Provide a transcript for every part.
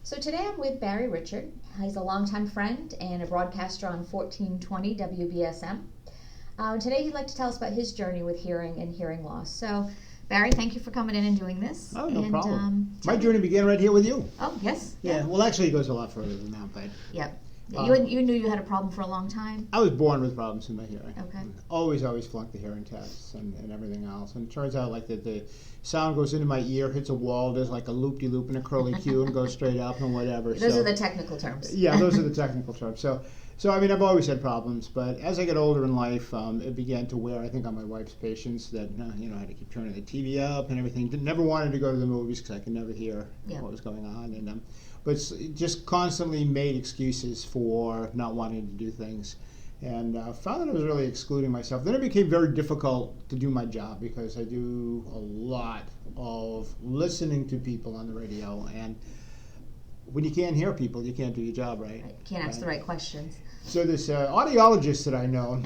So today I'm with Barry Richard. He's a longtime friend and a broadcaster on 1420 WBSM. Today he'd like to tell us about his journey with hearing and hearing loss. So, Barry, thank you for coming in and doing this. Oh, no problem. My journey began right here with you. Oh, yes. Yeah. Well, actually, it goes a lot further than that, but... Yep. You knew you had a problem for a long time? I was born with problems in my hearing. Okay. Always flunked the hearing tests and everything else. And it turns out like that the sound goes into my ear, hits a wall, does like a loop-de-loop and a curly Q and goes straight up and whatever. Those are the technical terms. Yeah, those are the technical terms. So I mean, I've always had problems, but as I get older in life, it began to wear, I think, on my wife's patience that, I had to keep turning the TV up and everything. Never wanted to go to the movies because I could never hear what was going on. And but just constantly made excuses for not wanting to do things. And found that I was really excluding myself. Then it became very difficult to do my job because I do a lot of listening to people on the radio. And when you can't hear people, you can't do your job right. Can't ask the right questions. So this audiologist that I know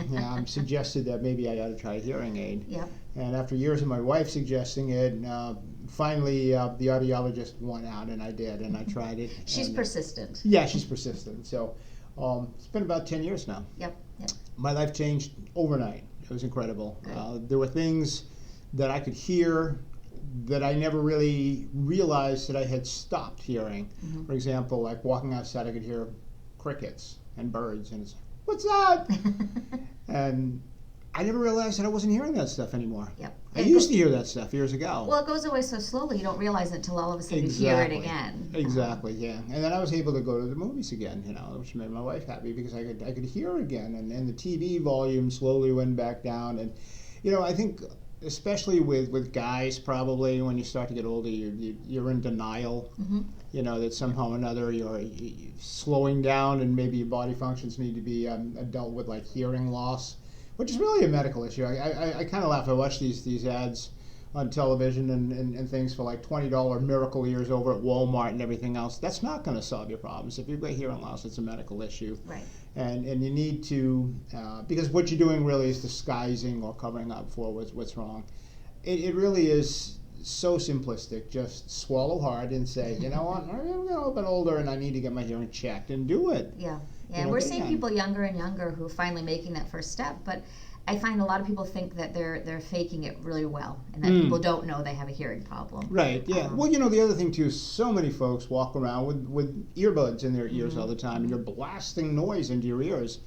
suggested that maybe I ought to try a hearing aid. Yep. And after years of my wife suggesting it, finally the audiologist won out, and I did, and I tried it. She's persistent. Yeah, she's persistent. So it's been about 10 years now. Yep. My life changed overnight. It was incredible. There were things that I could hear that I never really realized that I had stopped hearing. Mm-hmm. For example, like walking outside, I could hear crickets and birds, and it's like, what's that? And I never realized that I wasn't hearing that stuff anymore. Yep. I used to hear that stuff years ago. Well, it goes away so slowly you don't realize it until all of a sudden you hear it again. Exactly, yeah. And then I was able to go to the movies again, which made my wife happy because I could hear again, and the TV volume slowly went back down. And I think especially with guys, probably when you start to get older, you're in denial. Mm-hmm. That somehow or another you're slowing down, and maybe your body functions need to be dealt with, like hearing loss, which is really a medical issue. I kind of laugh. I watch these ads on television and things for like $20 miracle ears over at Walmart and everything else. That's not going to solve your problems. If you've got hearing loss, it's a medical issue. Right. And you need to, because what you're doing really is disguising or covering up for what's wrong. It really is so simplistic. Just swallow hard and say, you know what, I'm a little bit older and I need to get my hearing checked, and do it. Yeah. And we're seeing people younger and younger who are finally making that first step, but I find a lot of people think that they're faking it really well, and that people don't know they have a hearing problem. Right, yeah. Well, the other thing, too, is so many folks walk around with earbuds in their ears all the time, and you're blasting noise into your ears.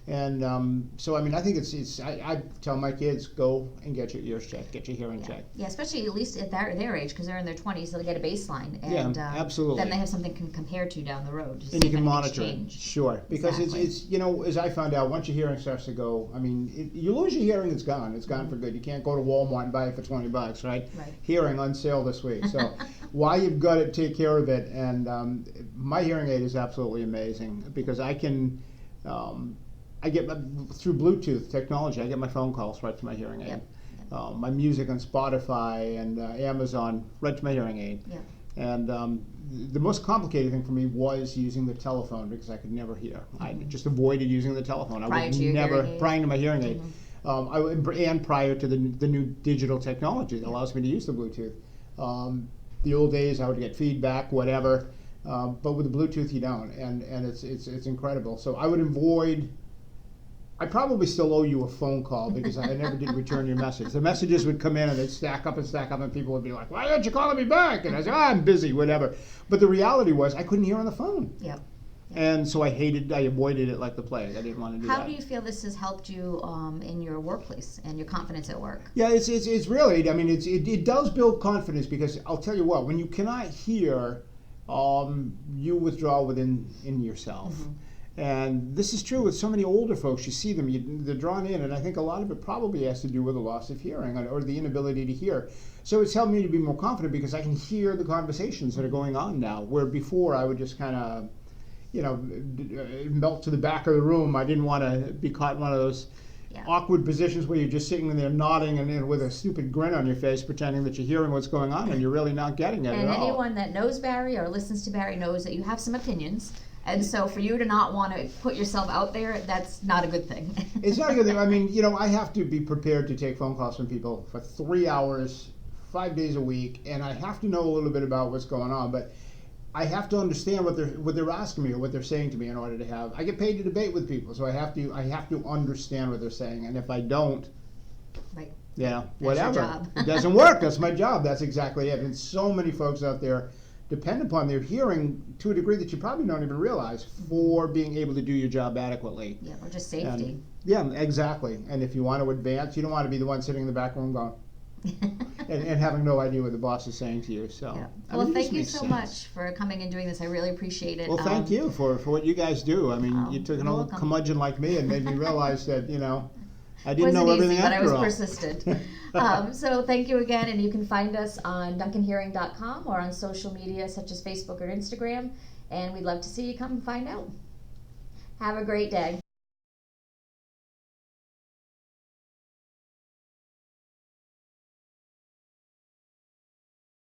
And so, I mean, I think I tell my kids, go and get your ears checked, get your hearing checked. Yeah, especially at least at their age, because they're in their 20s, so they get a baseline. And, absolutely. Then they have something to compare to down the road. And you can monitor it. Sure. Because exactly. it's as I found out, once your hearing starts to go, I mean, you lose your hearing, it's gone. It's gone for good. You can't go to Walmart and buy it for $20, right? Right. Hearing on sale this week. So while you've got to take care of it, and my hearing aid is absolutely amazing because I can... I get through Bluetooth technology. I get my phone calls right to my hearing aid. Yep. My music on Spotify and Amazon right to my hearing aid. Yep. And the most complicated thing for me was using the telephone because I could never hear. Mm-hmm. I just avoided using the telephone. Prior to my hearing aid. Mm-hmm. And prior to the new digital technology that allows me to use the Bluetooth. The old days I would get feedback, whatever. But with the Bluetooth you don't, and it's incredible. So I would avoid. I probably still owe you a phone call because I never did return your message. The messages would come in and they'd stack up, and people would be like, "Why aren't you calling me back?" And I said, "I'm busy, whatever." But the reality was I couldn't hear on the phone. Yep. And so I avoided it like the plague. I didn't want to do that. How do you feel this has helped you in your workplace and your confidence at work? Yeah, it's really, I mean, it does build confidence because I'll tell you what, when you cannot hear, you withdraw within yourself. Mm-hmm. And this is true with so many older folks. You see them, they're drawn in, and I think a lot of it probably has to do with the loss of hearing or the inability to hear. So it's helped me to be more confident because I can hear the conversations that are going on now, where before I would just kind of, melt to the back of the room. I didn't want to be caught in one of those awkward positions where you're just sitting there nodding and with a stupid grin on your face, pretending that you're hearing what's going on and you're really not getting it at all. And anyone that knows Barry or listens to Barry knows that you have some opinions. And so for you to not want to put yourself out there, that's not a good thing. It's not a good thing. I mean, I have to be prepared to take phone calls from people for 3 hours, 5 days a week, and I have to know a little bit about what's going on. But I have to understand what they're asking me or what they're saying to me in order to have. I get paid to debate with people, so I have to understand what they're saying, and if I don't, Right. Whatever, That's your job. it doesn't work. That's my job. That's exactly it. And so many folks out there depend upon their hearing to a degree that you probably don't even realize for being able to do your job adequately. Yeah, or just safety. Yeah, exactly. And if you want to advance, you don't want to be the one sitting in the back room going and having no idea what the boss is saying to you. So, yeah. Well, thank you so much for coming and doing this. I really appreciate it. Well, thank you for what you guys do. I mean, you took an old welcome. curmudgeon like me and made me realize that, I didn't know everything but after all. I was persistent. So thank you again, and you can find us on duncanhearing.com or on social media such as Facebook or Instagram, and we'd love to see you come and find out. Have a great day.